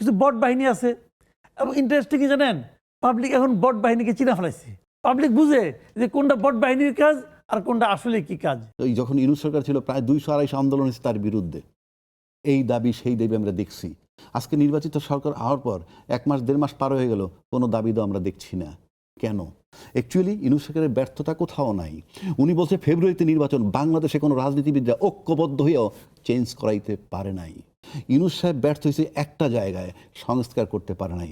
কিছু বট বাহিনী আছে। এবং ইন্টারেস্টিং কি জানেন, পাবলিক এখন বট বাহিনীকে চিনা ফেলাইছে। পাবলিক বুঝে যে কোনটা বট বাহিনীর কাজ আর কোনটা আসলে কি কাজ। এই যখন ইউনূস সরকার ছিল প্রায় 200-250 আন্দোলন হয়েছে তার বিরুদ্ধে, এই দাবি সেই দাবি আমরা দেখছি। আজকে নির্বাচিত সরকার হওয়ার পর 1 মাস 1.5 মাস পার হয়ে গেল, কোনো দাবি তো আমরা দেখছি না। কেন? অ্যাকচুয়ালি ইউনূস সরকারের ব্যর্থতা কোথাও নাই। উনি বলছে ফেব্রুয়ারিতে নির্বাচন, বাংলাদেশে কোনো রাজনীতিবিদরা ঐক্যবদ্ধ হয়েও চেঞ্জ করাইতে পারে নাই। ইউনূস সাহেব ব্যর্থ হয়েছে একটা জায়গায়, সংস্কার করতে পারে নাই।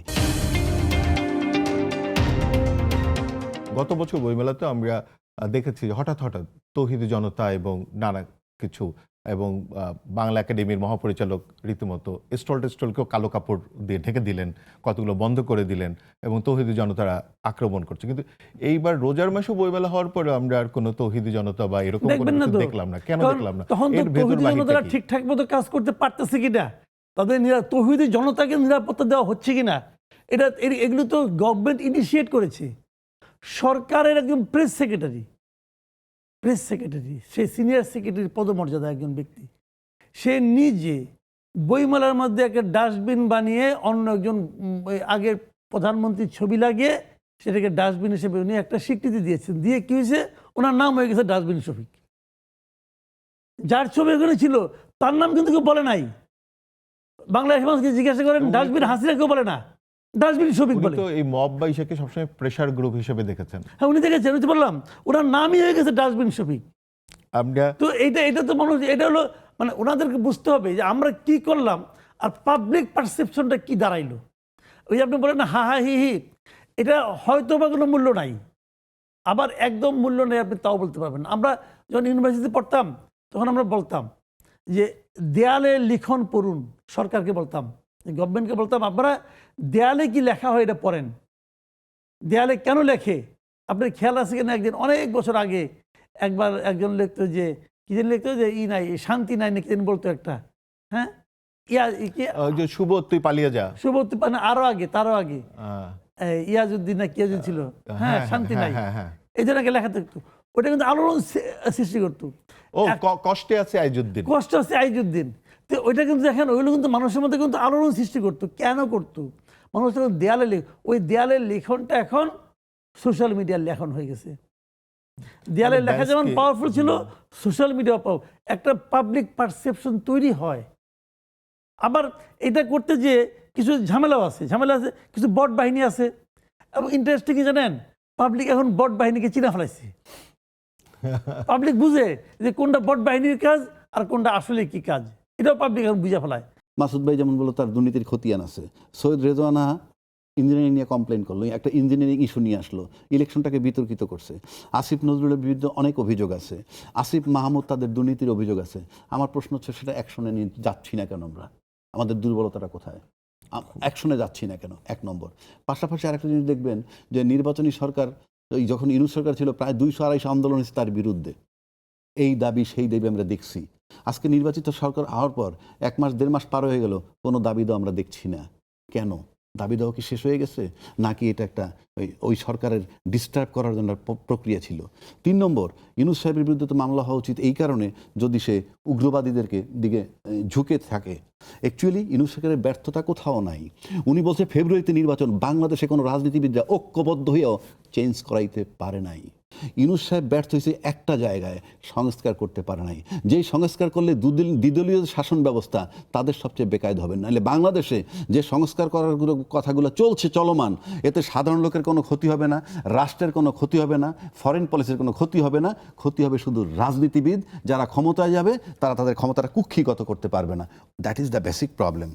গত বছর বইমেলাতে আমরা দেখেছি হঠাৎ তৌহিদি জনতা এবং নানা কিছু এবং বাংলা একাডেমির মহাপরিচালক রীতিমতো স্টলকেও কালো কাপড় দিয়ে ঢেকে দিলেন, কতগুলো বন্ধ করে দিলেন এবং তৌহিদি জনতারা আক্রমণ করছে। কিন্তু এইবার রোজার মাসে বইমেলা হওয়ার পরে আমরা আর কোনো তৌহিদি জনতা বা এরকম কোনো কিছু দেখলাম না। কেন দেখলাম না? তখন তো তৌহিদি জনতারা ঠিকঠাক মতো কাজ করতে পারতেছে কিনা, তাদের তৌহিদি জনতাকে নিরাপত্তা দেওয়া হচ্ছে কিনা, এগুলো তো গভর্নমেন্ট ইনিশিয়েট করেছে। সরকারের একজন প্রেস সেক্রেটারি, সে সিনিয়র সেক্রেটারি পদমর্যাদা একজন ব্যক্তি, সে নিজে বইমেলার মধ্যে একটা ডাস্টবিন বানিয়ে অন্য একজন আগের প্রধানমন্ত্রীর ছবি লাগিয়ে সেটাকে ডাস্টবিন হিসেবে উনি একটা স্বীকৃতি দিয়েছেন। দিয়ে কি হয়েছে, ওনার নাম হয়ে গেছে ডাস্টবিন শফিক। যার ছবি ওখানে ছিল তার নাম কিন্তু কেউ বলে নাই। বাংলাদেশ মানুষকে জিজ্ঞাসা করেন ডাস্টবিন হাসিনা কেউ বলে না, ডাস্টবিন শফিক বলে। তো এই মব বা ইসাকে সবসময় প্রেসার গ্রুপ হিসেবে দেখেছেন। হ্যাঁ, উনি দেখেছেন, উনি তো বললাম ওনার নামই হয়ে গেছে ডাস্টবিন শফিক। আমরা তো এটা তো মানুষ, এটা হলো মানে ওনাদেরকে বুঝতে হবে যে আমরা কি করলাম আর পাবলিক পারসেপশনটা কি দাঁড়াইলো। ওই যে আপনি বলেন না হা হা হি হি, এটা হয়তো বা কোনো মূল্য নাই, আবার একদম মূল্য নেই আপনি তাও বলতে পারবেন। আমরা যখন ইউনিভার্সিটিতে পড়তাম তখন আমরা বলতাম যে দেয়ালে লিখন পড়ুন, সরকারকে বলতাম, গভর্নমেন্টকে বলতাম আপনারা দেয়ালে কি লেখা হয় এটা পড়েন। দেয়ালে কেন লেখে আপনার খেয়াল আছে কিনা, একদিন অনেক বছর আগে একবার একজন লিখতো যে কি যেন লিখতো যে নাই শান্তি নাই না কি যেন বলতো একটা, হ্যাঁ শুভ তুই পালিয়ে যা, শুভ আরো আগে তারও আগে ইয়াজউদ্দিন না কি ছিল, হ্যাঁ শান্তি নাই, এই জন্য লেখা থাকতো। ওটা কিন্তু আলোড়ন সৃষ্টি করতো। কষ্টে আছে আইজুদ্দিন, কষ্ট আছে আইজুদ্দিন। তো ওইটা কিন্তু দেখেন ওইগুলো কিন্তু মানুষের মধ্যে কিন্তু আলোড়ন সৃষ্টি করতো। কেন করতো? মানুষ দেয়ালে ওই দেয়ালের লিখনটা এখন সোশ্যাল মিডিয়ার লেখন হয়ে গেছে। দেয়ালের লেখা যেমন পাওয়ারফুল ছিল, সোশ্যাল মিডিয়া একটা পাবলিক পারসেপশন তৈরি হয়। আবার এটা করতে যে কিছু ঝামেলাও আছে, কিছু বট বাহিনী আছে। এবং ইন্টারেস্টিং কি জানেন, পাবলিক এখন বট বাহিনীকে চিনা ফেলাইছে। পাবলিক বুঝে যে কোনটা বট বাহিনীর কাজ আর কোনটা আসলে কি কাজ, এটাও পাবলিক এখন বুঝে ফেলায়। মাসুদ ভাই যেমন বললো তার দুর্নীতির খতিয়ান আছে। সৈয়দ রেজওয়ানা ইঞ্জিনিয়ারিং নিয়ে কমপ্লেন করলো, একটা ইঞ্জিনিয়ারিং ইস্যু নিয়ে আসলো, ইলেকশনটাকে বিতর্কিত করছে। আসিফ নজরুলের বিরুদ্ধে অনেক অভিযোগ আছে, আসিফ মাহমুদ তাদের দুর্নীতির অভিযোগ আছে। আমার প্রশ্ন হচ্ছে সেটা অ্যাকশনে নিয়ে যাচ্ছি না কেন আমরা? আমাদের দুর্বলতাটা কোথায়? অ্যাকশনে যাচ্ছি না কেন? 1 নম্বর। পাশাপাশি আরেকটা জিনিস দেখবেন যে নির্বাচনী সরকার যখন ইউনূস সরকার ছিল প্রায় 200-250 আন্দোলন হয়েছে তার বিরুদ্ধে, এই দাবি সেই দাবি আমরা দেখছি। আজকে নির্বাচিত সরকার হওয়ার পর 1 মাস 1.5 মাস পার হয়ে গেল, কোনো দাবি তো আমরা দেখছি না। কেন? দাবি দেওয়া কি শেষ হয়ে গেছে, নাকি এটা একটা ওই সরকারের ডিস্টার্ব করার জন্য প্রক্রিয়া ছিল? 3 নম্বর, ইউনূস সাহেবের বিরুদ্ধে তো মামলা হওয়া উচিত এই কারণে যদি সে উগ্রবাদীদেরকে দিকে ঝুঁকে থাকে। অ্যাকচুয়ালি ইউনূস সরকারের ব্যর্থতা কোথাও নাই। উনি বলছে ফেব্রুয়ারিতে নির্বাচন, বাংলাদেশে কোনো রাজনীতিবিদরা ঐক্যবদ্ধ হয়েও চেঞ্জ করাইতে পারে নাই। ইউনূস সাহেব ব্যর্থ হয়েছে একটা জায়গায়, সংস্কার করতে পারে নাই। যেই সংস্কার করলে দ্বিদলীয় শাসন ব্যবস্থা তাদের সবচেয়ে বেকায়দ হবেন। নাহলে বাংলাদেশে যে সংস্কার করার কথাগুলো চলমান, এতে সাধারণ লোকের কোনো ক্ষতি হবে না, রাষ্ট্রের কোনো ক্ষতি হবে না, ফরেন পলিসির কোনো ক্ষতি হবে না। ক্ষতি হবে শুধু রাজনীতিবিদ, যারা ক্ষমতায় যাবে তারা তাদের ক্ষমতাটা কুক্ষিগত করতে পারবে না। That is the basic problem.